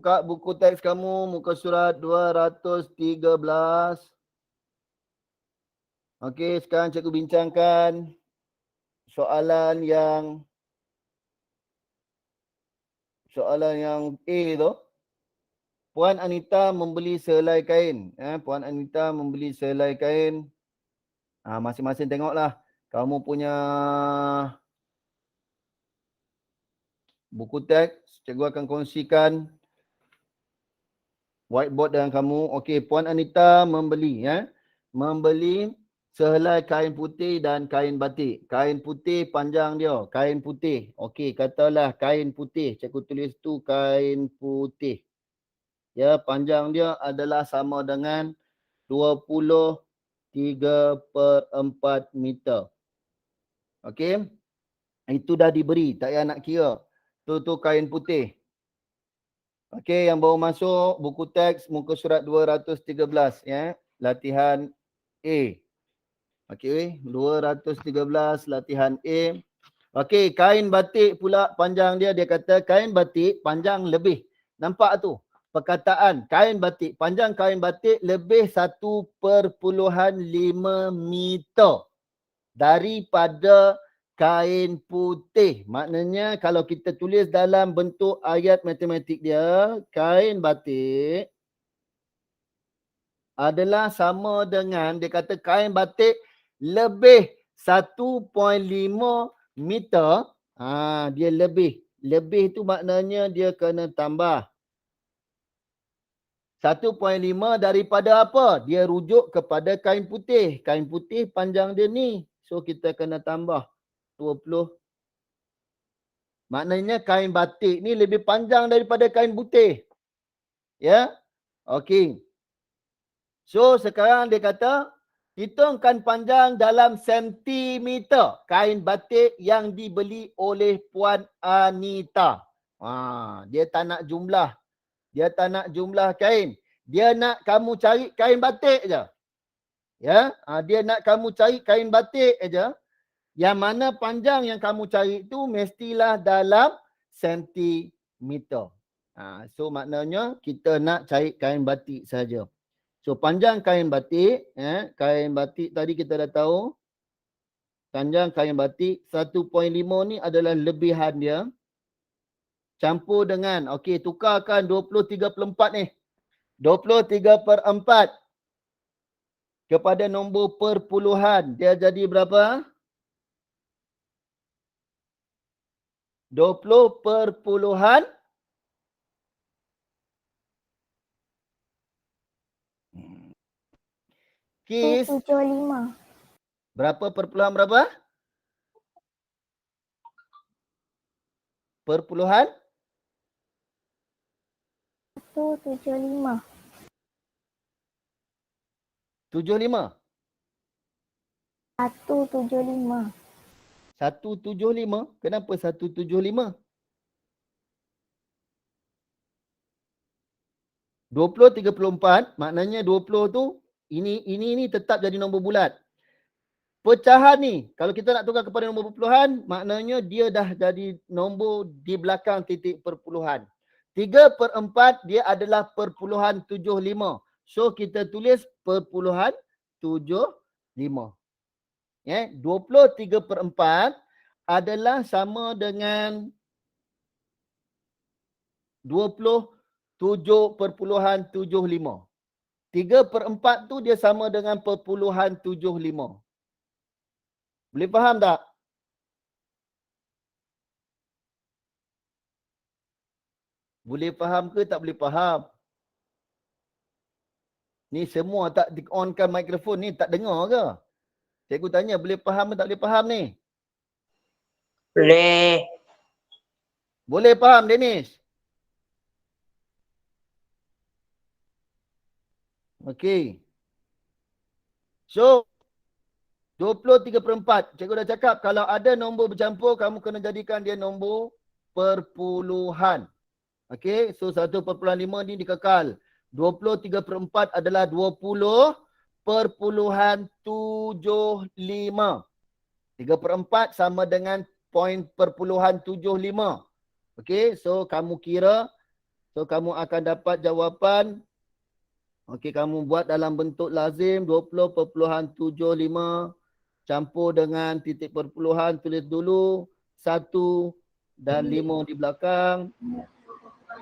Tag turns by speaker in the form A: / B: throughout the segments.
A: buka buku teks kamu, muka surat 213. Okey, sekarang cikgu bincangkan soalan yang A tu. Puan Anita membeli sehelai kain. Puan Anita membeli sehelai kain. Masing-masing tengoklah. Kamu punya buku teks, cikgu akan kongsikan whiteboard dengan kamu. Okey, Puan Anita membeli membeli sehelai kain putih dan kain batik. Kain putih panjang dia, kain putih. Okey, katalah kain putih. Cikgu tulis tu kain putih. Ya, panjang dia adalah sama dengan 23/4 meter. Okey. Itu dah diberi, tak payah nak kira. Tu kain putih. Okey, yang baru masuk buku teks muka surat 213 ya. Latihan A. Okey, 213 latihan A. Okey, kain batik pula panjang dia kata kain batik panjang lebih. Nampak tu? Perkataan kain batik, panjang kain batik lebih 1/5 meter daripada kain putih. Maknanya kalau kita tulis dalam bentuk ayat matematik dia, kain batik adalah sama dengan, dia kata kain batik lebih 1.5 meter. Dia lebih. Lebih tu maknanya dia kena tambah. 1.5 daripada apa? Dia rujuk kepada kain putih. Kain putih panjang dia ni. So kita kena tambah 20. Maknanya kain batik ni lebih panjang daripada kain putih. Ya. Okey. So sekarang dia kata, hitungkan panjang dalam sentimeter kain batik yang dibeli oleh Puan Anita. Dia tak nak jumlah. Dia tak nak jumlah kain. Dia nak kamu cari kain batik je. Ya, dia nak kamu cari kain batik aja. Yang mana panjang yang kamu cari itu mestilah dalam sentimeter. So maknanya kita nak cari kain batik saja. So panjang kain batik, kain batik tadi kita dah tahu. Panjang kain batik 1.5 ni adalah lebihan dia. Campur dengan, okey, tukarkan 23/4 ni. 23/4 kepada nombor perpuluhan. Dia jadi berapa? 20 perpuluhan. Kis.
B: 75.
A: Berapa perpuluhan berapa? Perpuluhan?
B: 175.
A: 75.
B: 175.
A: 175? Kenapa 175? 20/34, maknanya 20 tu, ini tetap jadi nombor bulat. Pecahan ni, kalau kita nak tukar kepada nombor perpuluhan, maknanya dia dah jadi nombor di belakang titik perpuluhan. 3/4 dia adalah perpuluhan 75. So kita tulis perpuluhan 75. 23/4 adalah sama dengan 27/75. 3/4 tu dia sama dengan perpuluhan 75. Boleh faham tak? Boleh faham ke tak boleh faham? Ni semua tak di-onkan mikrofon ni, tak dengar ke? Cikgu tanya boleh faham ke tak boleh faham ni?
C: Boleh.
A: Boleh faham, Dennis? Okey. So, 23/4. Cikgu dah cakap kalau ada nombor bercampur, kamu kena jadikan dia nombor perpuluhan. Okey, so 1/5 ni dikekal. 23/4 adalah 20/75. 3/4 sama dengan perpuluhan 75. Okey, so kamu kira So kamu akan dapat jawapan. Okey, kamu buat dalam bentuk lazim 20.75 campur dengan titik perpuluhan, tulis dulu 1 dan 5 di belakang.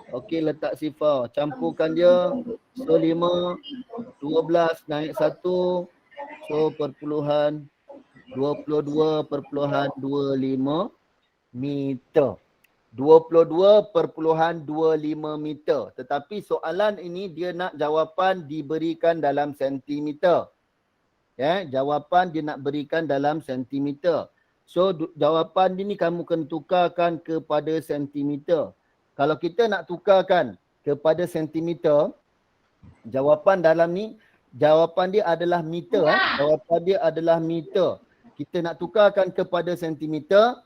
A: Okey, letak sifar. Campurkan dia. So 5, 12 naik 1. So perpuluhan 22.25 meter. 22.25 meter. Tetapi soalan ini dia nak jawapan diberikan dalam sentimeter. Ya, jawapan dia nak berikan dalam sentimeter. So jawapan ini kamu kena tukarkan kepada sentimeter. Kalau kita nak tukarkan kepada sentimeter, jawapan dalam ni, jawapan dia adalah meter. Jawapan dia adalah meter. Kita nak tukarkan kepada sentimeter.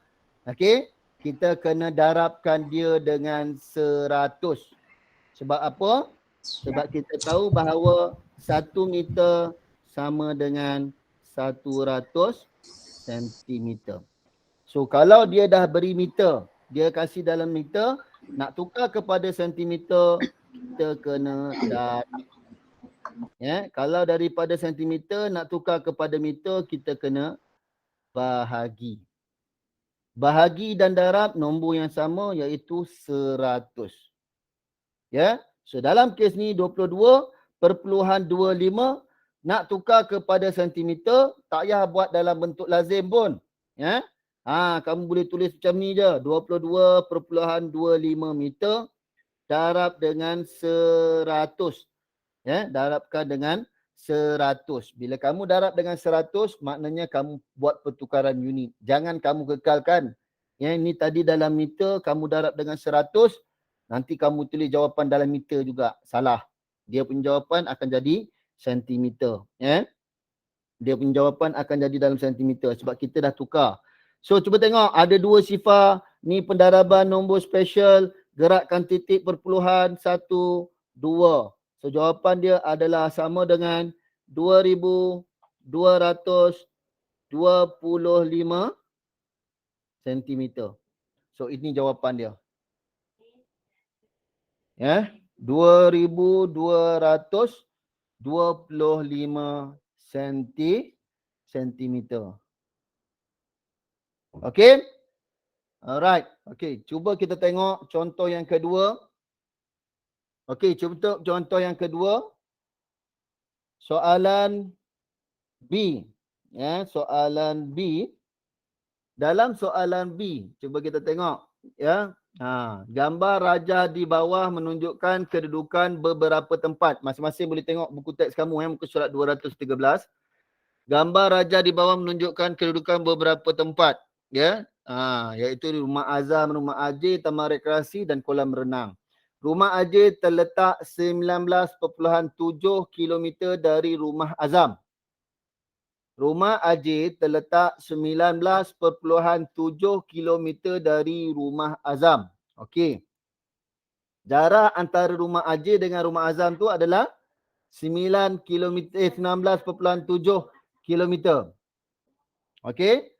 A: Okey. Kita kena darabkan dia dengan 100. Sebab apa? Sebab kita tahu bahawa 1 meter sama dengan 100 sentimeter. So kalau dia dah beri meter, dia kasih dalam meter, nak tukar kepada sentimeter, kita kena darab. Ya, kalau daripada sentimeter nak tukar kepada meter, kita kena bahagi. Bahagi dan darab nombor yang sama iaitu 100. Ya. So dalam kes ni 22.25 nak tukar kepada sentimeter, tak payah buat dalam bentuk lazim pun. Ya. Kamu boleh tulis macam ni je, 22.25 meter darab dengan 100. Ya, darabkan dengan 100. Bila kamu darab dengan 100, maknanya kamu buat pertukaran unit. Jangan kamu kekalkan. Ya, ini tadi dalam meter, kamu darab dengan 100, nanti kamu tulis jawapan dalam meter juga. Salah. Dia punya jawapan akan jadi sentimeter. Ya. Dia punya jawapan akan jadi dalam sentimeter sebab kita dah tukar. So, cuba tengok. Ada 2 sifar. Ni pendaraban nombor special. Gerakkan titik perpuluhan 1, 2. So jawapan dia adalah sama dengan 2225 cm. So ini jawapan dia. Ya, 2225 cm. Okey? Alright. Okey, cuba kita tengok contoh yang kedua. Okey, cuba contoh yang kedua. Soalan B. Ya, soalan B. Dalam soalan B, cuba kita tengok. Ya, gambar raja di bawah menunjukkan kedudukan beberapa tempat. Masing-masing boleh tengok buku teks kamu, muka surat 213. Gambar raja di bawah menunjukkan kedudukan beberapa tempat. Ya, iaitu rumah Azam, rumah Ajay, taman rekreasi dan kolam renang. Rumah Ajay terletak 19.7 km dari rumah Azam. Rumah Ajay terletak 19.7 km dari rumah Azam. Okey. Jarak antara rumah Ajay dengan rumah Azam tu adalah 19.7 km. Okey.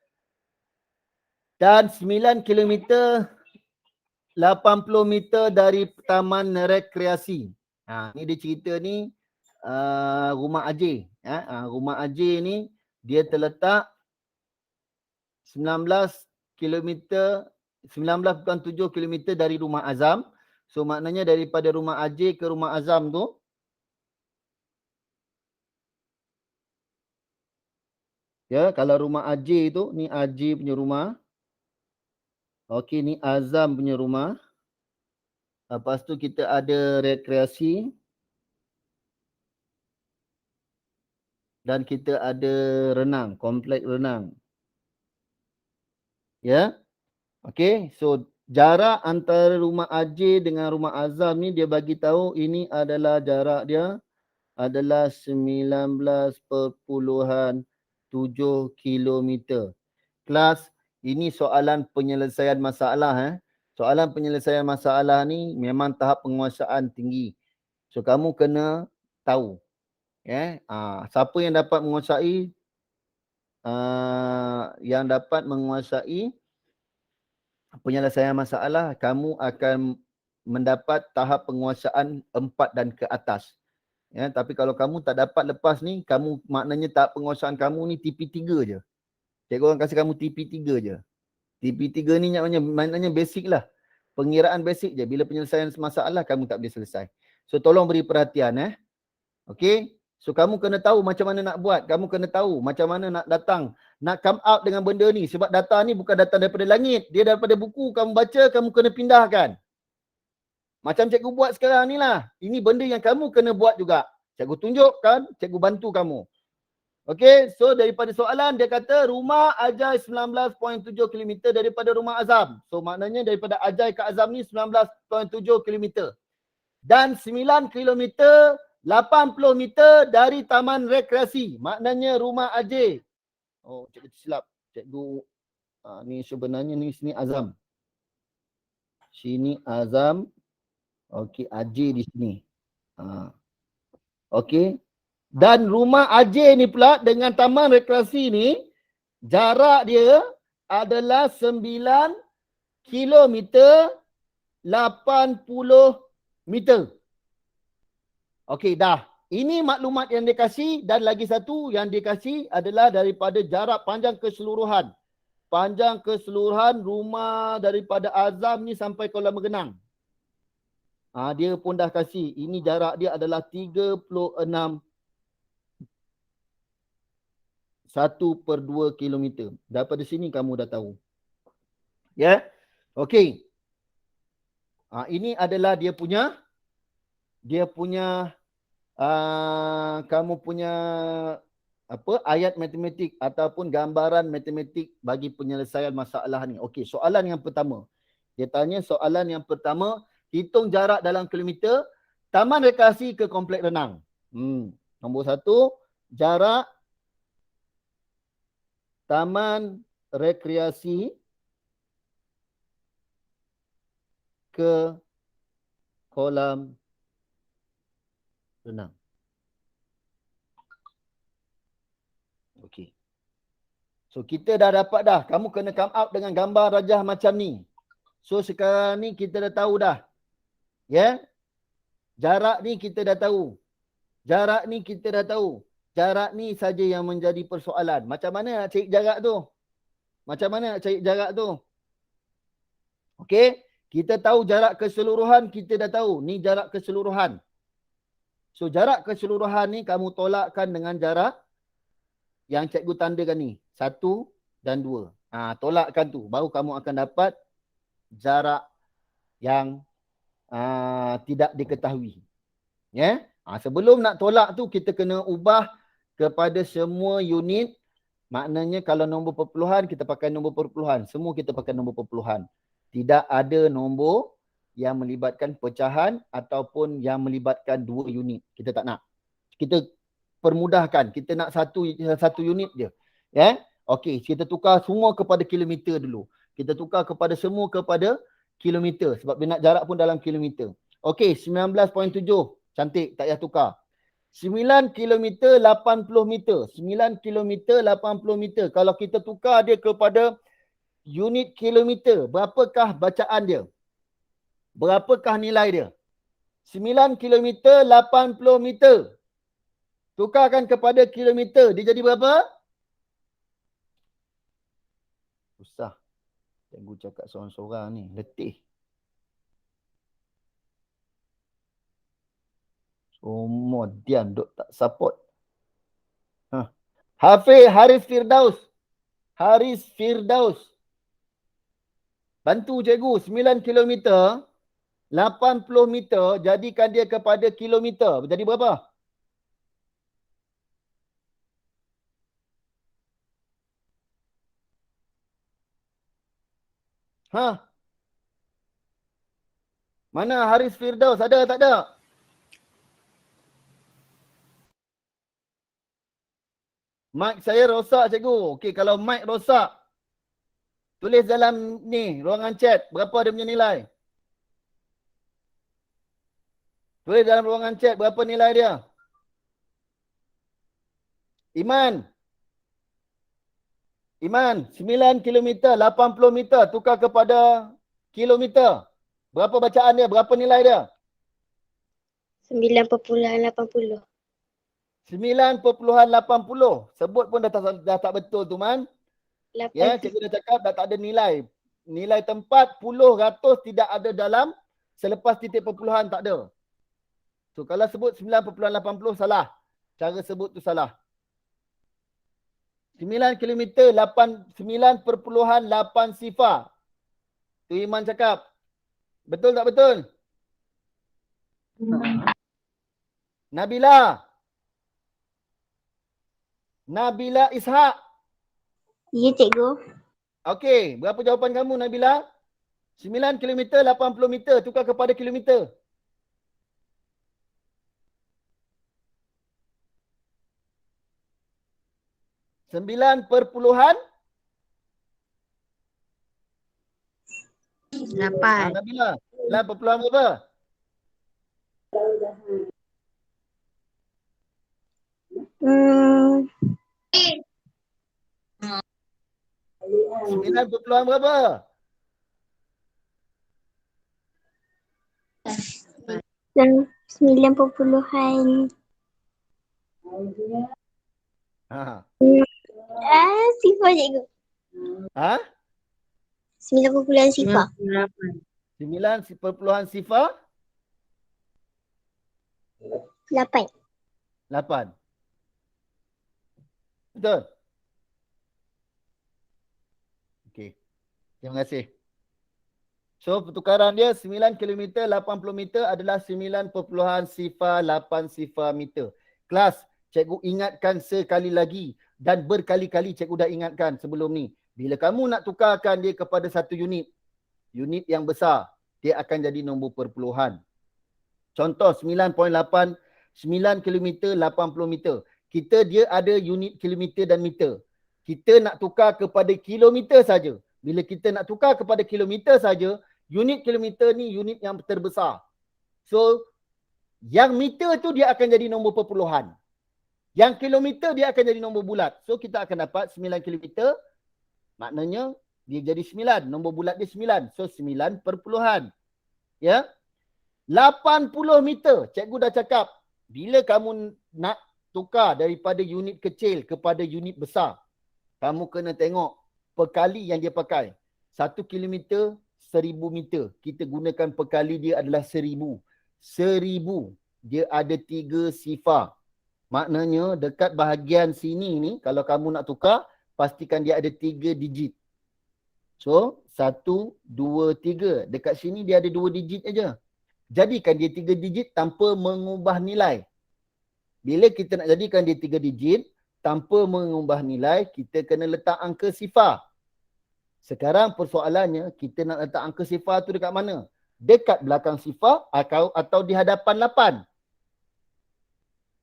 A: Dan 9 km 80 meter dari taman rekreasi. Ni dia cerita ni rumah Ajay. Rumah Ajay ni dia terletak 19 km 19.7 km dari rumah Azam. So maknanya daripada rumah Ajay ke rumah Azam tu ya, kalau rumah Ajay tu ni Ajay punya rumah. Okey, ni Azam punya rumah. Lepas tu kita ada rekreasi. Dan kita ada renang, kompleks renang. Ya. Okey, so jarak antara rumah Ajay dengan rumah Azam ni dia bagi tahu ini adalah jarak dia adalah 19.7 km. Kelas, ini soalan penyelesaian masalah. Soalan penyelesaian masalah ni memang tahap penguasaan tinggi. So kamu kena tahu. Siapa yang dapat menguasai penyelesaian masalah, kamu akan mendapat tahap penguasaan 4 dan ke atas. Ya, tapi kalau kamu tak dapat lepas ni, kamu maknanya tahap penguasaan kamu ni TP3 je. Cikgu orang kasih kamu TP3 je. TP3 ni maknanya basic lah. Pengiraan basic je. Bila penyelesaian masalah, kamu tak boleh selesai. So, tolong beri perhatian. Okay. So, kamu kena tahu macam mana nak buat. Kamu kena tahu macam mana nak datang. Nak come out dengan benda ni. Sebab data ni bukan datang daripada langit. Dia daripada buku. Kamu baca, kamu kena pindahkan. Macam cikgu buat sekarang ni lah. Ini benda yang kamu kena buat juga. Cikgu tunjukkan, cikgu bantu kamu. Okey, so daripada soalan dia kata rumah Ajai 19.7 km daripada rumah Azam. So maknanya daripada Ajai ke Azam ni 19.7 km. Dan 9 km 80 meter dari taman rekreasi. Maknanya rumah Ajai. Oh, cikgu silap. Cikgu ni sebenarnya ni sini Azam. Sini Azam. Okey, Ajai di sini. Okey. Dan rumah Ajai ni pula dengan taman rekreasi ni, jarak dia adalah 9 km 80 meter. Okey, dah. Ini maklumat yang dia kasih dan lagi satu yang dia kasih adalah daripada jarak panjang keseluruhan. Panjang keseluruhan rumah daripada Azam ni sampai Kolam Merenang. Dia pun dah kasih. Ini jarak dia adalah 36 1/2 kilometer. Daripada sini kamu dah tahu. Ya. Okey. Ini adalah dia punya kamu punya ayat matematik ataupun gambaran matematik bagi penyelesaian masalah ni. Okey, soalan yang pertama. Dia tanya soalan yang pertama, hitung jarak dalam kilometer taman rekreasi ke kompleks renang. Nombor 1, jarak taman rekreasi ke kolam renang. Okey. So kita dah dapat dah. Kamu kena come out dengan gambar rajah macam ni. So sekarang ni kita dah tahu dah. Ya. Jarak ni kita dah tahu. Jarak ni kita dah tahu. Jarak ni saja yang menjadi persoalan. Macam mana nak cari jarak tu? Macam mana nak cari jarak tu? Okey. Kita tahu jarak keseluruhan, kita dah tahu. Ni jarak keseluruhan. So jarak keseluruhan ni kamu tolakkan dengan jarak yang cikgu tandakan ni. 1 dan 2. Tolakkan tu. Baru kamu akan dapat jarak yang tidak diketahui. Ya. Sebelum nak tolak tu kita kena ubah kepada semua unit. Maknanya kalau nombor perpuluhan kita pakai nombor perpuluhan. Semua kita pakai nombor perpuluhan. Tidak ada nombor yang melibatkan pecahan ataupun yang melibatkan 2 unit. Kita tak nak. Kita permudahkan. Kita nak satu unit je. Ya. Okey, kita tukar semua kepada kilometer dulu. Kita tukar kepada semua kepada kilometer. Sebab dia nak jarak pun dalam kilometer. Okey, 19.7. Cantik, tak payah tukar. 9 km 80 meter. 9 km 80 meter. Kalau kita tukar dia kepada unit kilometer, berapakah bacaan dia? Berapakah nilai dia? 9 km 80 meter. Tukarkan kepada kilometer. Dia jadi berapa? Susah. Cikgu cakap seorang-seorang ni. Letih. Semua diam duk tak support. Haris Firdaus. Haris Firdaus. Bantu cikgu. 9 km 80 meter. Jadikan dia kepada kilometer. Jadi berapa? Mana Haris Firdaus? Ada tak ada? Mic saya rosak cikgu. Okey, kalau mic rosak, tulis dalam ni, ruangan chat. Berapa dia punya nilai? Tulis dalam ruangan chat berapa nilai dia. Iman. Iman, 9 km 80 meter tukar kepada kilometer. Berapa bacaan dia? Berapa nilai dia?
B: 9.80.
A: 9.80. Sebut pun dah tak betul tu, Man. Ya,
B: 8.
A: cikgu dah cakap dah tak ada nilai. Nilai tempat, puluh, ratus tidak ada dalam. Selepas titik perpuluhan tak ada. So, kalau sebut 9.80 salah. Cara sebut tu salah. 9 km 9.8 sifar. Tu Iman cakap. Betul tak betul? Nabila. Nabila Ishak.
B: Ya, cikgu.
A: Okey, berapa jawapan kamu Nabila? 9 km 80 meter tukar kepada kilometer. Sembilan perpuluhan
B: 8.
A: Nabila. 9 perpuluhan berapa?
B: Hmm,
A: 9 perpuluhan berapa?
B: 9.0.
A: Ha.
B: Sifar cikgu.
A: Ha?
B: 9 sifar.
A: 9 perpuluhan sifar
B: 8.
A: 8. Betul? Okey. Terima kasih. So, pertukaran dia 9 km 80 meter adalah 9.8 sifar meter. Kelas, cikgu ingatkan sekali lagi dan berkali-kali cikgu dah ingatkan sebelum ni. Bila kamu nak tukarkan dia kepada satu unit yang besar, dia akan jadi nombor perpuluhan. Contoh 9.8, 9 km 80 meter. Dia ada unit kilometer dan meter. Kita nak tukar kepada kilometer saja. Bila kita nak tukar kepada kilometer saja, unit kilometer ni unit yang terbesar. So, yang meter tu dia akan jadi nombor perpuluhan. Yang kilometer dia akan jadi nombor bulat. So, kita akan dapat 9 kilometer. Maknanya, dia jadi 9. Nombor bulat dia 9. So, 9 perpuluhan. Ya. 80 meter. Cikgu dah cakap. Bila kamu nak tukar daripada unit kecil kepada unit besar, kamu kena tengok perkali yang dia pakai. 1 kilometer, 1000 meter. Kita gunakan perkali dia adalah 1000. 1000. Dia ada 3 sifar. Maknanya dekat bahagian sini ni, kalau kamu nak tukar, pastikan dia ada 3 digit. So, 1, 2, 3. Dekat sini dia ada 2 digit aja. Jadikan dia 3 digit tanpa mengubah nilai. Bila kita nak jadikan dia 3 digit, tanpa mengubah nilai, kita kena letak angka sifar. Sekarang persoalannya, kita nak letak angka sifar tu dekat mana? Dekat belakang sifar atau di hadapan 8.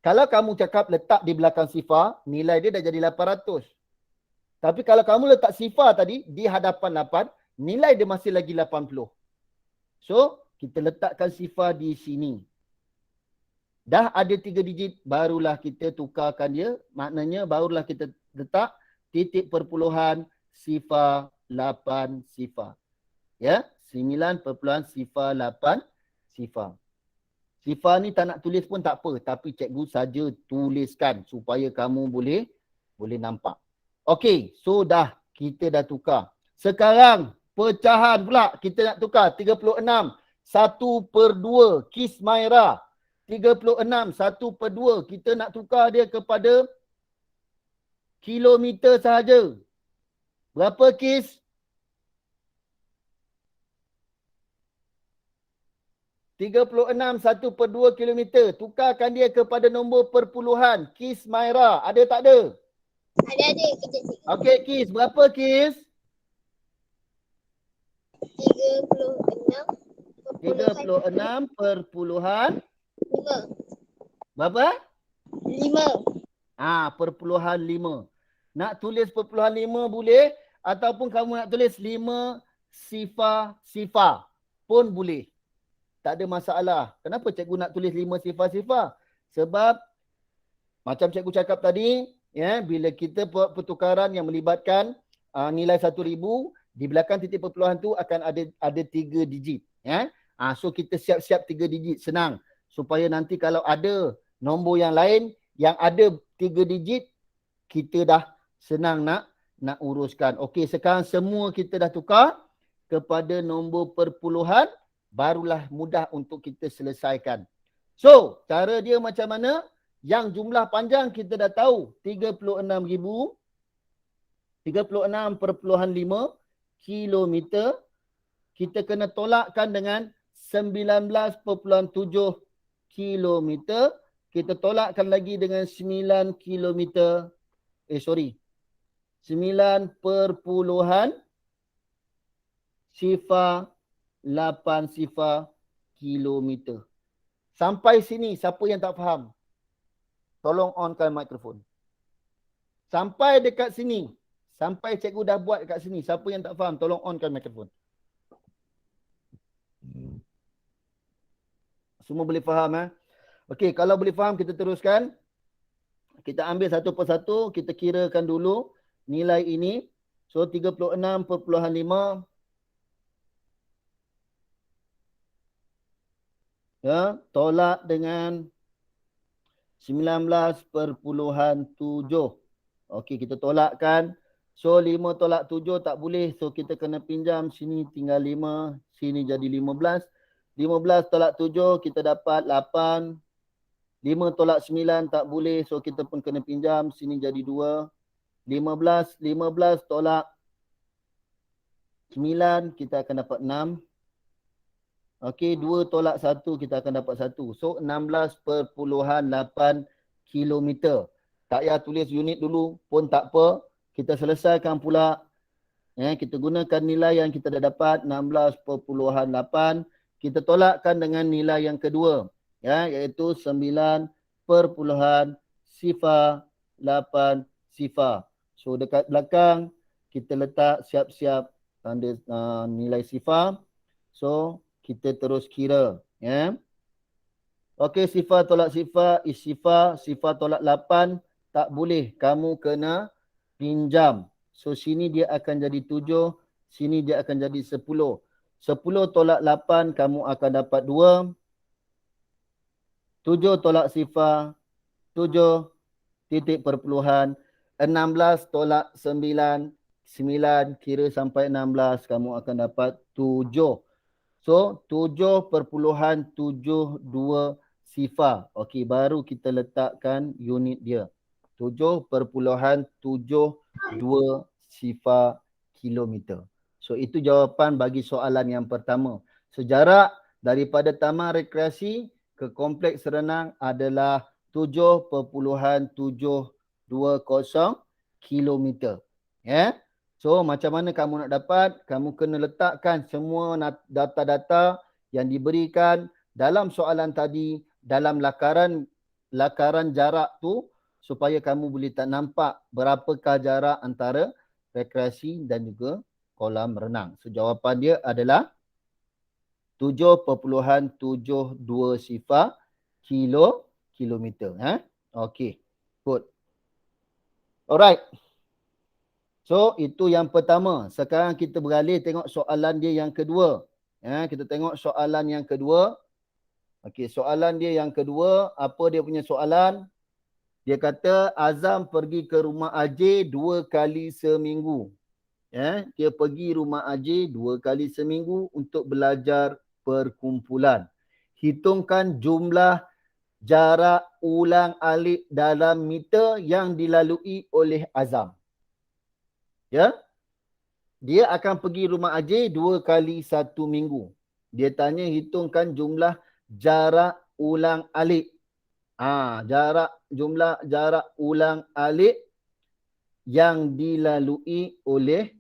A: Kalau kamu cakap letak di belakang sifar, nilai dia dah jadi 800. Tapi kalau kamu letak sifar tadi di hadapan 8, nilai dia masih lagi 80. So, kita letakkan sifar di sini. Dah ada 3 digit, barulah kita tukarkan dia. Maknanya barulah kita letak titik perpuluhan sifar 8 sifar. Ya, 9.8 sifar. Sifar ni tak nak tulis pun tak apa. Tapi cikgu saja tuliskan supaya kamu boleh nampak. Okey, so kita dah tukar. Sekarang pecahan pula kita nak tukar. 36, 1/2 Kis Maira. 36, 1/2. Kita nak tukar dia kepada kilometer sahaja. Berapa Kis? 36, 1/2 kilometer. Tukarkan dia kepada nombor perpuluhan. Kis Maira. Ada tak ada?
B: Ada. Kejap cikgu.
A: Okey Kis. Berapa Kis? 36 perpuluhan
B: 5.
A: berapa?
B: 5.
A: Perpuluhan 5. Nak tulis perpuluhan 5 boleh ataupun kamu nak tulis 5 sifar pun boleh. Tak ada masalah. Kenapa cikgu nak tulis 5 sifar? Sebab macam cikgu cakap tadi, ya, bila kita buat pertukaran yang melibatkan nilai 1000, di belakang titik perpuluhan tu akan ada 3 digit, ya. So kita siap-siap 3 digit, senang. Supaya nanti kalau ada nombor yang lain yang ada 3 digit, kita dah senang nak uruskan. Okey, sekarang semua kita dah tukar kepada nombor perpuluhan, barulah mudah untuk kita selesaikan. So, cara dia macam mana? Yang jumlah panjang kita dah tahu, 36,000, 36.5 kilometer. Kita kena tolakkan dengan 19.7 kilometer. Kita tolakkan lagi dengan 9 kilometer. 9 perpuluhan 8 kilometer. Sampai sini, siapa yang tak faham? Tolong onkan mikrofon. Sampai dekat sini. Sampai cikgu dah buat dekat sini. Siapa yang tak faham? Tolong onkan mikrofon. Semua boleh faham? Okey, kalau boleh faham kita teruskan. Kita ambil satu persatu. Kita kirakan dulu nilai ini. So 36.5. Ya, tolak dengan 19.7. Okey, kita tolakkan. So 5 tolak 7 tak boleh. So kita kena pinjam. Sini tinggal 5. Sini jadi 15. 15 tolak 7 kita dapat 8. 5 tolak 9 tak boleh. So kita pun kena pinjam. Sini jadi 2. 15 tolak 9 kita akan dapat 6. Okey, 2 tolak 1 kita akan dapat 1. So 16.8 kilometer. Tak payah tulis unit dulu pun tak apa. Kita selesaikan pula. Kita gunakan nilai yang kita dah dapat 16.8. Kita tolakkan dengan nilai yang kedua. Iaitu 9.08. So dekat belakang kita letak siap-siap tanda nilai sifar. So kita terus kira. Okey, sifar tolak sifar is sifar. Sifar tolak 8 tak boleh. Kamu kena pinjam. So sini dia akan jadi 7. Sini dia akan jadi 10. 10 tolak 8 kamu akan dapat 2. 7 tolak sifar 7 titik perpuluhan. 16 tolak 9. 9 kira sampai 16 kamu akan dapat 7. So 7.72 sifar. Okey, baru kita letakkan unit dia. 7.72 sifar kilometer. So itu jawapan bagi soalan yang pertama. Sejarak daripada Taman Rekreasi ke Kompleks Renang adalah 7.720 kilometer. So macam mana kamu nak dapat? Kamu kena letakkan semua data-data yang diberikan dalam soalan tadi dalam lakaran jarak tu, supaya kamu boleh tak nampak berapakah jarak antara rekreasi dan juga kolam renang. So jawapan dia adalah 7.72 sifar kilometer. Okey. Good. Alright. So itu yang pertama. Sekarang kita beralih tengok soalan dia yang kedua. Kita tengok soalan yang kedua. Okey, soalan dia yang kedua, apa dia punya soalan? Dia kata Azam pergi ke rumah Ajay 2 kali seminggu. Dia pergi rumah Ajay 2 kali seminggu untuk belajar perkumpulan. Hitungkan jumlah jarak ulang-alik dalam meter yang dilalui oleh Azam. Dia akan pergi rumah Ajay 2 kali 1 minggu. Dia tanya hitungkan jumlah jarak ulang-alik. Jarak ulang-alik yang dilalui oleh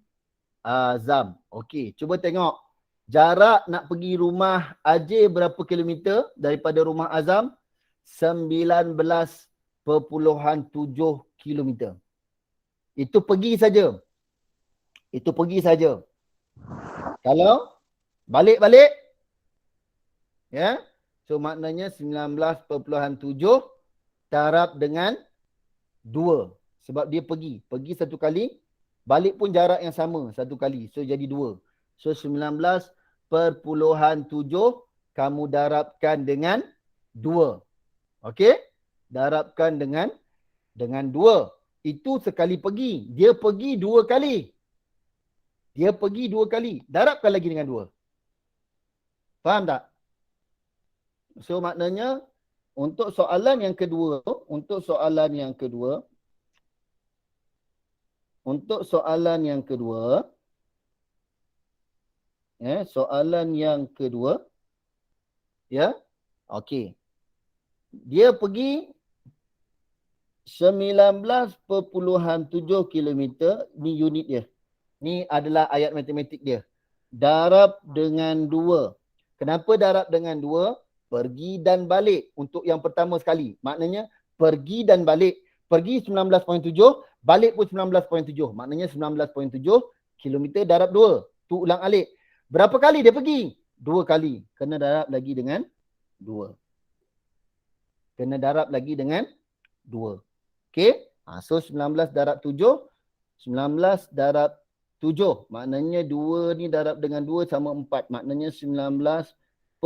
A: Azam. Okey, cuba tengok. Jarak nak pergi rumah Ajay berapa kilometer daripada rumah Azam? 19.7 kilometer. Itu pergi saja. Kalau balik-balik, so maknanya 19.7 darab dengan 2. Sebab dia pergi 1 kali, balik pun jarak yang sama 1 kali. So jadi 2. So 19.7 kamu darabkan dengan 2. Okey? Darabkan dengan 2. Itu sekali pergi. Dia pergi 2 kali. Dia pergi 2 kali. Darabkan lagi dengan 2. Faham tak? So maknanya untuk soalan yang kedua, untuk soalan yang kedua, soalan yang kedua, ya. Okey. Dia pergi 19.7 kilometer, ni unit dia. Ni adalah ayat matematik dia. Darab dengan 2. Kenapa darab dengan 2? Pergi dan balik untuk yang pertama sekali. Maknanya pergi dan balik. Pergi 19.7, balik pun 19.7. Maknanya 19.7 kilometer darab 2. Tu ulang alik. Berapa kali dia pergi? 2 kali. Kena darab lagi dengan 2. Kena darab lagi dengan 2. Okey? So 19 darab 7. 19 darab 7. Maknanya 2 ni darab dengan 2 sama 4. Maknanya 19.7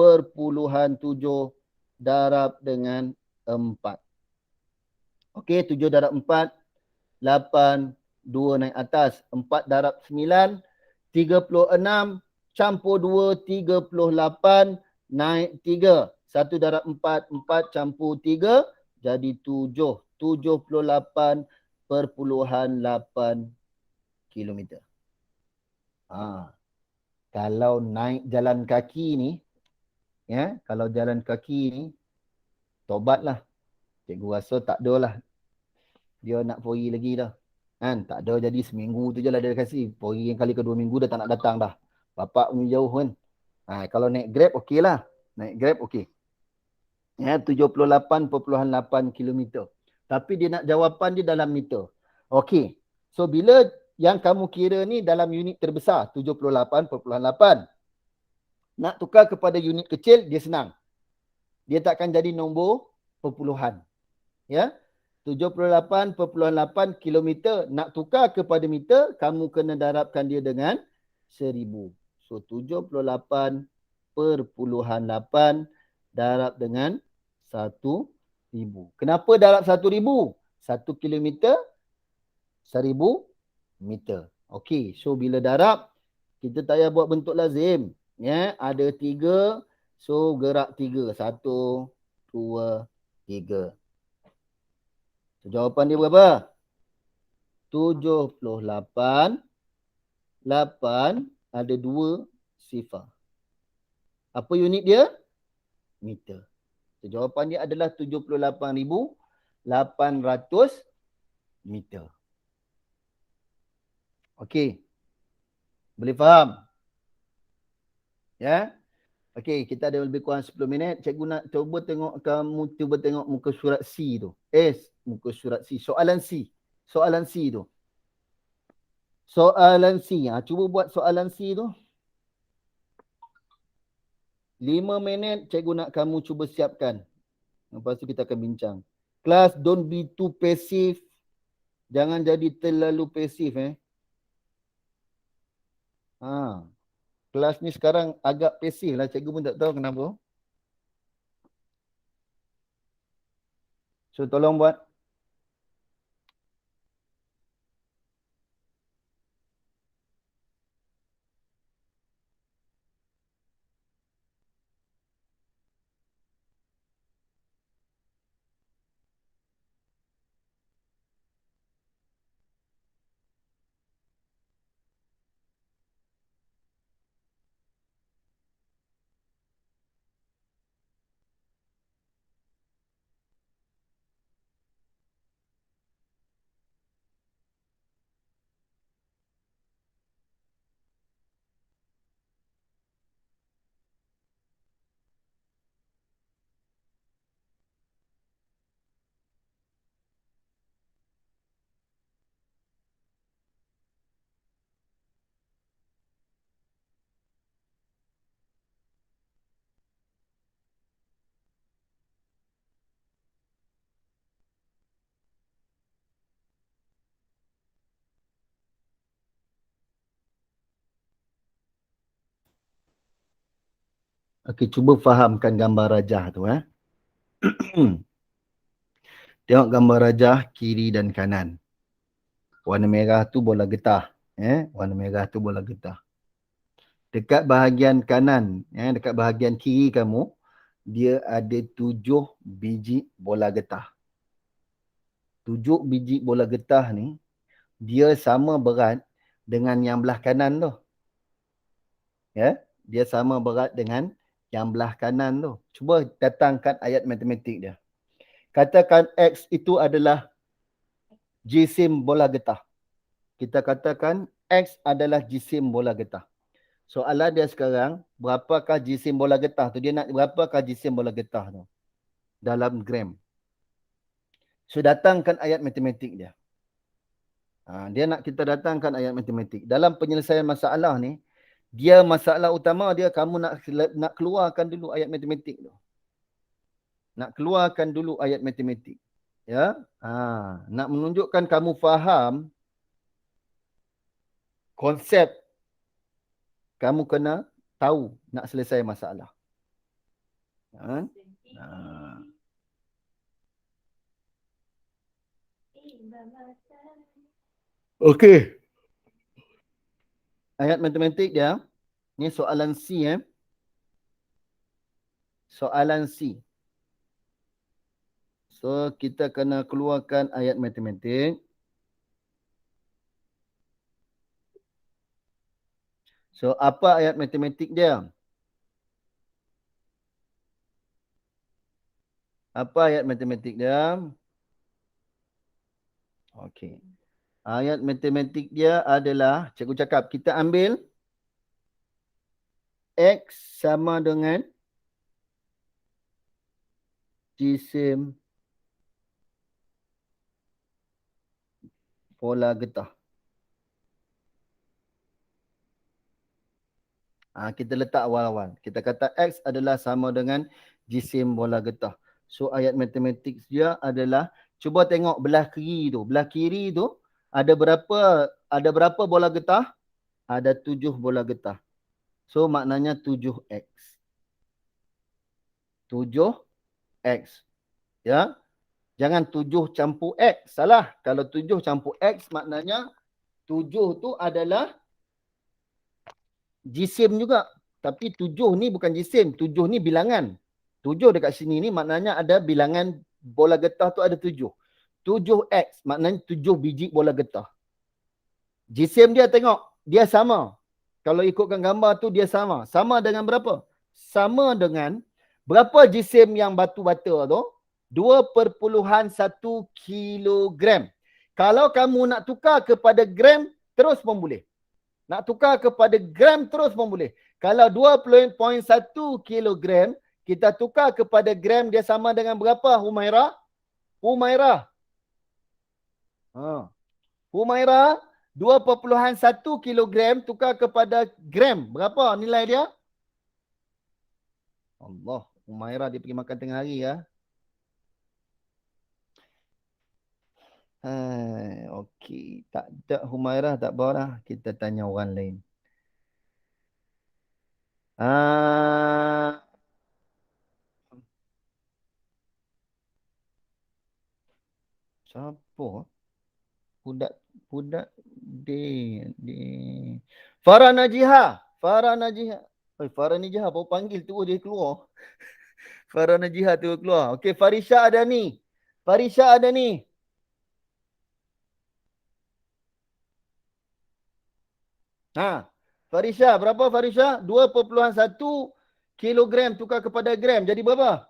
A: darab dengan 4. Okey, 7 darab 4, 8, 2 naik atas. 4 darab 9, 36, campur 2, 38, naik 3. 1 darab 4, 4 campur 3, jadi 7. 78.8 kilometer. Kalau naik jalan kaki ni, ya, kalau jalan kaki ni, tobatlah. Cikgu rasa tak ada lah. Dia nak pori lagi dah. Kan? Tak ada, jadi seminggu tu je lah dia kasih. Pori yang kali ke 2 minggu dah tak nak datang dah. Bapak punya jauh kan. Kalau naik Grab, okey lah. Naik Grab, okey. Ya, 78.8 kilometer. Tapi dia nak jawapan dia dalam meter. Okey. So, bila yang kamu kira ni dalam unit terbesar, 78.8. Nak tukar kepada unit kecil, dia senang. Dia takkan jadi nombor perpuluhan. Ya. 78.8 kilometer. Nak tukar kepada meter, kamu kena darabkan dia dengan 1000. So, 78.8 darab dengan 1000. Kenapa darab 1000? 1 kilometer, 1000 meter. Okey, so bila darab, kita tak payah buat bentuk lazim. Ya, ada 3, so gerak 3. 1, 2, 3. So, jawapan dia berapa? 78. 8 ada 2 sifar. Apa unit dia? Meter. So, jawapan dia adalah 78,800 meter. Okey. Boleh faham? Ya? Okey, kita ada lebih kurang 10 minit. Cikgu nak cuba tengok muka surat C tu. Muka surat C. Soalan C. Soalan C tu. Soalan C. Cuba buat soalan C tu. 5 minit cikgu nak kamu cuba siapkan. Lepas tu kita akan bincang. Kelas, don't be too passive. Jangan jadi terlalu pasif. Kelas ni sekarang agak pasif lah. Cikgu pun tak tahu kenapa. So, tolong buat. Okey, cuba fahamkan gambar rajah tu. Tengok gambar rajah kiri dan kanan. Warna merah tu bola getah. Warna merah tu bola getah. Dekat bahagian kanan, dekat bahagian kiri kamu, dia ada 7 biji bola getah. 7 biji bola getah ni, dia sama berat dengan yang belah kanan tu. Ya, dia sama berat dengan yang belah kanan tu. Cuba datangkan ayat matematik dia. Katakan X itu adalah jisim bola getah. Kita katakan X adalah jisim bola getah. Soalan dia sekarang, berapakah jisim bola getah tu? Dia nak berapakah jisim bola getah tu? Dalam gram. So, datangkan ayat matematik dia. Dia nak kita datangkan ayat matematik. Dalam penyelesaian masalah ni, dia masalah utama dia, kamu nak keluarkan dulu ayat matematik tu. Nak keluarkan dulu ayat matematik. Ya, nak menunjukkan kamu faham konsep, kamu kena tahu nak selesai masalah. Okey. Ayat matematik dia, ni soalan C. Soalan C. So, kita kena keluarkan ayat matematik. So, apa ayat matematik dia? Apa ayat matematik dia? Okey. Ayat matematik dia adalah, cikgu cakap, kita ambil X sama dengan jisim bola getah. Kita letak awal-awal. Kita kata X adalah sama dengan jisim bola getah. So, ayat matematik dia adalah, cuba tengok belah kiri tu. Belah kiri tu, ada berapa bola getah? Ada 7 bola getah. So, maknanya 7X. 7X. Ya. Jangan 7 campur X. Salah. Kalau 7 campur X, maknanya 7 tu adalah jisim juga. Tapi 7 ni bukan jisim. 7 ni bilangan. 7 dekat sini ni maknanya ada bilangan bola getah tu ada 7. 7X maknanya 7 biji bola getah. Jisim dia tengok. Dia sama. Kalau ikutkan gambar tu dia sama. Sama dengan berapa? Sama dengan berapa jisim yang batu bata tu? 2.1 kilogram. Kalau kamu nak tukar kepada gram, terus pun boleh. Nak tukar kepada gram, terus pun boleh. Kalau 2.1 kilogram, kita tukar kepada gram, dia sama dengan berapa, Humairah? Humairah. Humairah, 2.1 kilogram tukar kepada gram. Berapa nilai dia? Allah, Humairah dia pergi makan tengah hari ya. Okey, tak ada Humairah, tak apa dah. Kita tanya orang lain. Siapa? Budak Farah Najiha. Farah Najiha. Farah Najiha baru panggil tu dia keluar. Farah Najiha tu keluar. Okey, Farisha ada ni. Farisha ada ni. Farisha, berapa Farisha? 2.1 kilogram tukar kepada gram. Jadi berapa?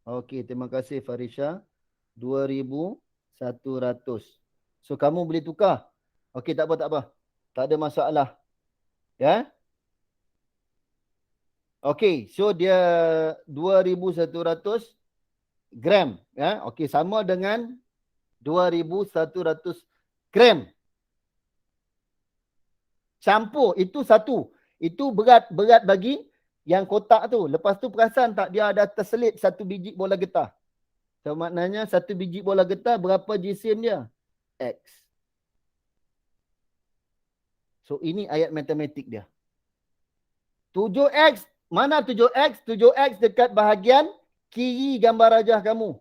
A: Okey, terima kasih Farisha. 2,100. So, kamu boleh tukar. Okey, tak apa, tak apa. Tak ada masalah. Ya? Okey, so dia 2,100 gram. Ya? Okey, sama dengan 2,100 gram. Campur, itu satu. Itu berat bagi yang kotak tu. Lepas tu perasan tak dia ada terselip satu biji bola getah. So, maknanya satu biji bola getah berapa jisim dia? 7x. So ini ayat matematik dia. 7x, mana 7x? 7x dekat bahagian kiri gambar rajah kamu.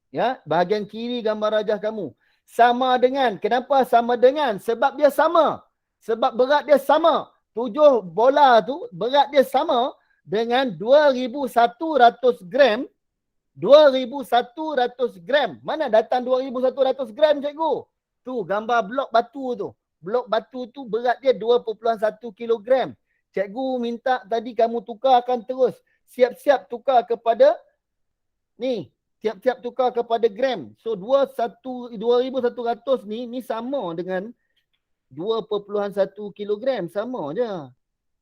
A: Ya, bahagian kiri gambar rajah kamu. Sama dengan, kenapa sama dengan? Sebab dia sama. Sebab berat dia sama. 7 bola tu berat dia sama dengan 2,100 gram. 2,100 gram. Mana datang 2,100 gram, cikgu? Tu gambar blok batu tu. Blok batu tu berat dia 2,1 kilogram. Cikgu minta tadi kamu tukarkan terus. Siap-siap tukar kepada ni. Siap-siap tukar kepada gram. So 2,100 ni sama dengan 2,1 kilogram. Sama je.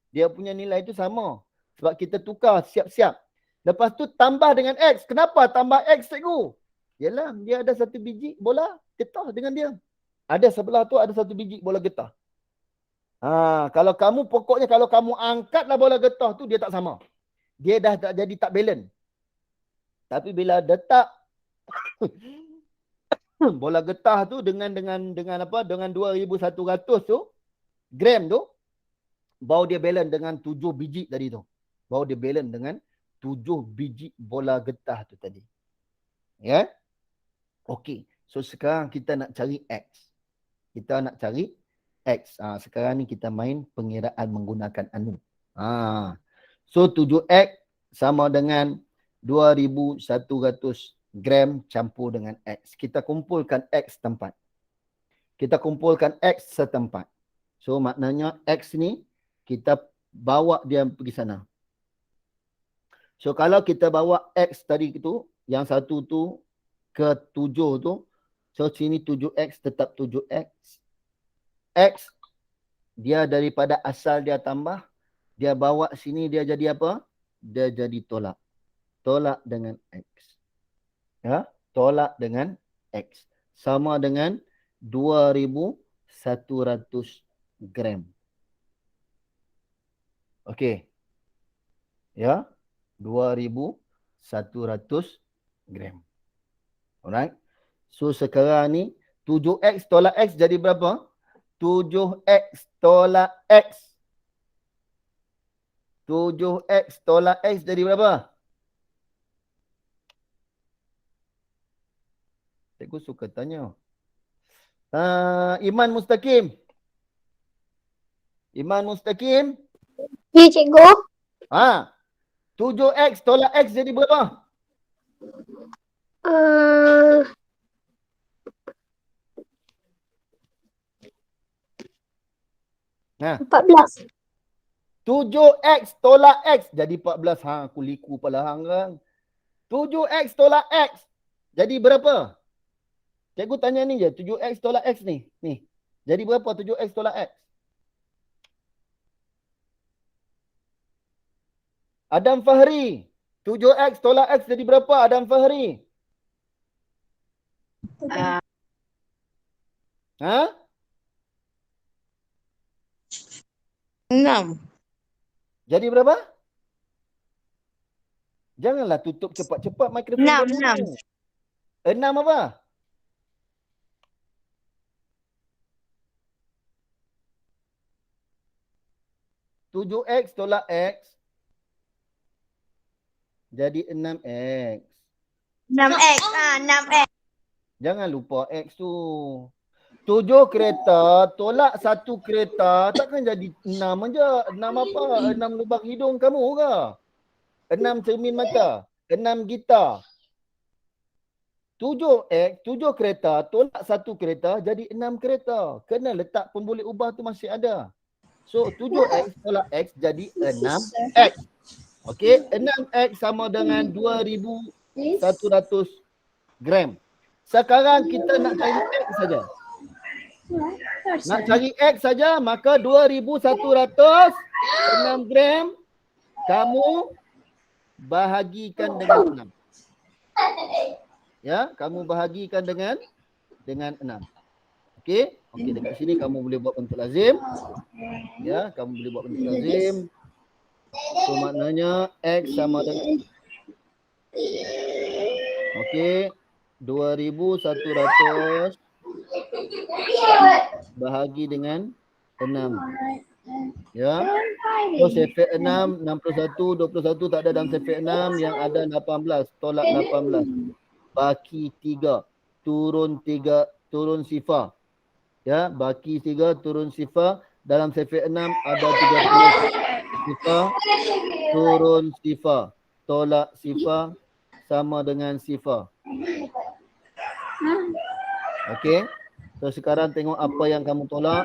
A: Dia punya nilai tu sama. Sebab kita tukar siap-siap. Lepas tu tambah dengan X. Kenapa tambah X, cikgu? Yalah, dia ada satu biji bola getah dengan dia. Ada sebelah tu ada satu biji bola getah. Kalau kamu pokoknya kalau kamu angkatlah bola getah tu dia tak sama. Dia dah tak jadi tak balance. Tapi bila letak bola getah tu dengan apa? Dengan 2,100 tu gram tu baru dia balance dengan 7 biji tadi tu. Baru dia balance dengan 7 biji bola getah tu tadi. Ya? Okey. So sekarang kita nak cari X. Kita nak cari X. Sekarang ni kita main pengiraan menggunakan anu. So 7X sama dengan 2,100 gram campur dengan X. Kita kumpulkan X tempat. Kita kumpulkan X setempat. So maknanya X ni kita bawa dia pergi sana. So kalau kita bawa X tadi tu, yang satu tu ke 7 tu, so sini 7X tetap 7X. X dia daripada asal dia tambah, dia bawa sini dia jadi apa? Dia jadi tolak. Tolak dengan X. Ya, tolak dengan X. Sama dengan 2,100 gram. Okey. Ya, 2,100 gram. Alright. So sekarang ni 7X tolak X jadi berapa? 7X tolak X. 7X tolak X jadi berapa? Cikgu suka tanya. Iman Mustaqim. Iman Mustaqim.
B: Ya, cikgu.
A: 7X tolak X jadi berapa? Nah,
B: 14.
A: 7X tolak X jadi 14. Aku liku pala hang kan. 7X tolak X jadi berapa? Cikgu tanya ni je. 7X tolak X ni. Ni. Jadi berapa 7X tolak X? Adam Fahri. 7X tolak X jadi berapa Adam Fahri?
C: 6.
A: Jadi berapa? Janganlah tutup cepat-cepat mikrofon.
C: 6.
A: 6 apa? Tujuh X tolak X jadi 6X.
C: 6X. 6X.
A: Jangan lupa X tu. 7 kereta tolak 1 kereta takkan jadi 6 aja. 6 apa? 6 lubang hidung kamu ke? 6 cermin mata. 6 gitar. 7X, 7 kereta tolak 1 kereta jadi 6 kereta. Kena letak pemboleh ubah tu masih ada. So 7X tolak X jadi 6X. Okey, 6X sama dengan 2,100 gram. Sekarang kita nak cari X saja. Nak cari X saja, maka 2,100 6 gram kamu bahagikan dengan 6. Ya, kamu bahagikan dengan 6. Okey? Okey, dekat sini kamu boleh buat bentuk lazim. Ya, kamu boleh buat bentuk lazim. So maknanya X sama dengan okey, 2,100 bahagi dengan 6. Ya. So sifat 6, 61, 21 tak ada dalam sifat 6, yang ada 18, tolak 18. Baki 3, turun sifar. Ya, baki 3 turun sifar. Dalam sifat 6 ada 30 sifar, turun sifar, tolak sifar sama dengan sifar. Okey. So sekarang tengok apa yang kamu tolak.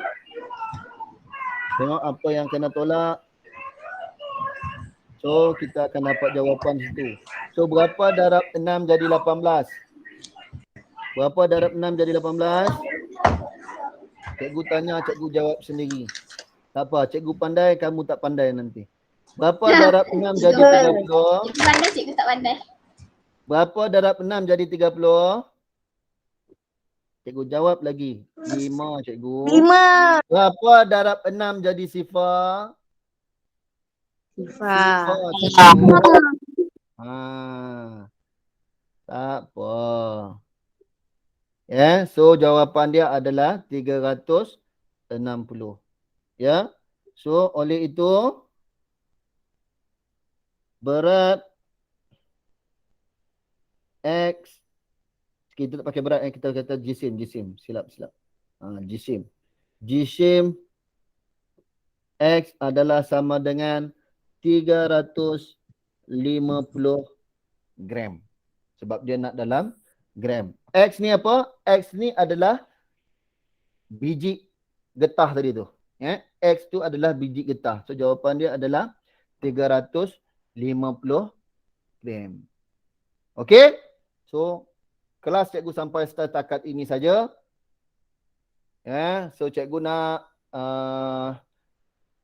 A: Tengok apa yang kena tolak. So kita akan dapat jawapan situ. So berapa darab 6 jadi 18? Berapa darab 6 jadi 18? Cikgu tanya, cikgu jawab sendiri. Tak apa, cikgu pandai, kamu tak pandai nanti. Berapa darab 6 jadi 30?
B: Pandai cikgu tak pandai.
A: Berapa darab 6 jadi 30? Cikgu jawab lagi. 5, cikgu.
C: 5.
A: Berapa darab 6 jadi sifar?
C: Sifar.
A: Cikgu. Tak apa. Ya, so jawapan dia adalah 360. Ya. So oleh itu berat X, kita tak pakai berat, kita kata jisim. Silap. Jisim. Jisim X adalah sama dengan 350 gram. Sebab dia nak dalam gram. X ni apa? X ni adalah biji getah tadi tu. X tu adalah biji getah. So jawapan dia adalah 350 gram. Okey? So kelas cikgu sampai setakat ini saja. So cikgu nak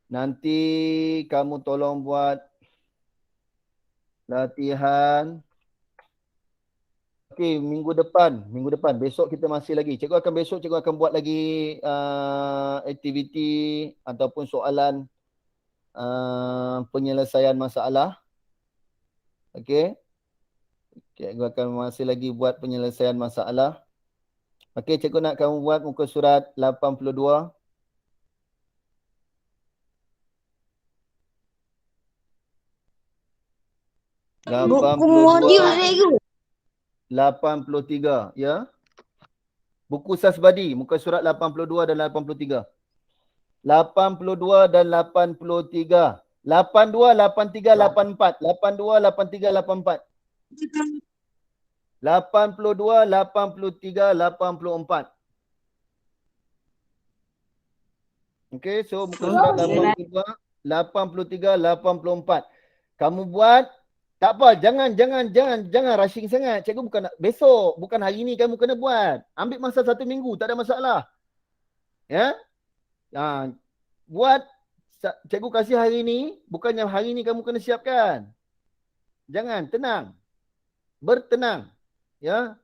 A: nanti kamu tolong buat latihan. Okey, minggu depan. Besok kita masih lagi. Cikgu akan buat lagi aktiviti ataupun soalan penyelesaian masalah. Okey. Cikgu akan masih lagi buat penyelesaian masalah. Okey, cikgu nak kamu buat muka surat 82.
C: Buku modul cikgu.
A: 83, ya. Buku Sasbadi, muka surat 82 dan 83. 82 dan 83. 82, 83, 84. 82, 83, 84. 82, 83, 84. Okey, so muka surat 82, 83, 84. Kamu buat. Tak apa, jangan rushing sangat. Cikgu bukan nak besok, bukan hari ni kamu kena buat. Ambil masa 1 minggu, tak ada masalah. Ya? Buat cikgu kasih hari ni, bukannya hari ni kamu kena siapkan. Jangan, tenang. Bertenang. Ya?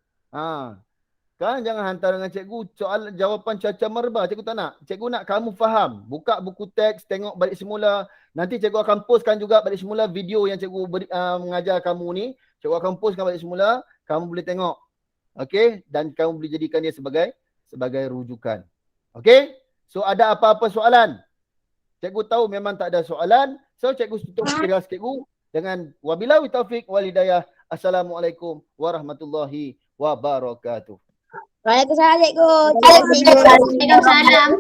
A: Kan jangan hantar dengan cikgu soal jawapan caca merba. Cikgu tak nak. Cikgu nak kamu faham. Buka buku teks, tengok balik semula. Nanti cikgu akan postkan juga balik semula video yang cikgu mengajar kamu ni. Cikgu akan postkan balik semula. Kamu boleh tengok. Okey? Dan kamu boleh jadikan dia sebagai rujukan. Okey? So ada apa-apa soalan? Cikgu tahu memang tak ada soalan. So cikgu tutup kelas cikgu dengan wabillahi taufik wal hidayah. Assalamualaikum warahmatullahi wabarakatuh.
B: Waalaikumsalam cikgu.
C: Waalaikumsalam.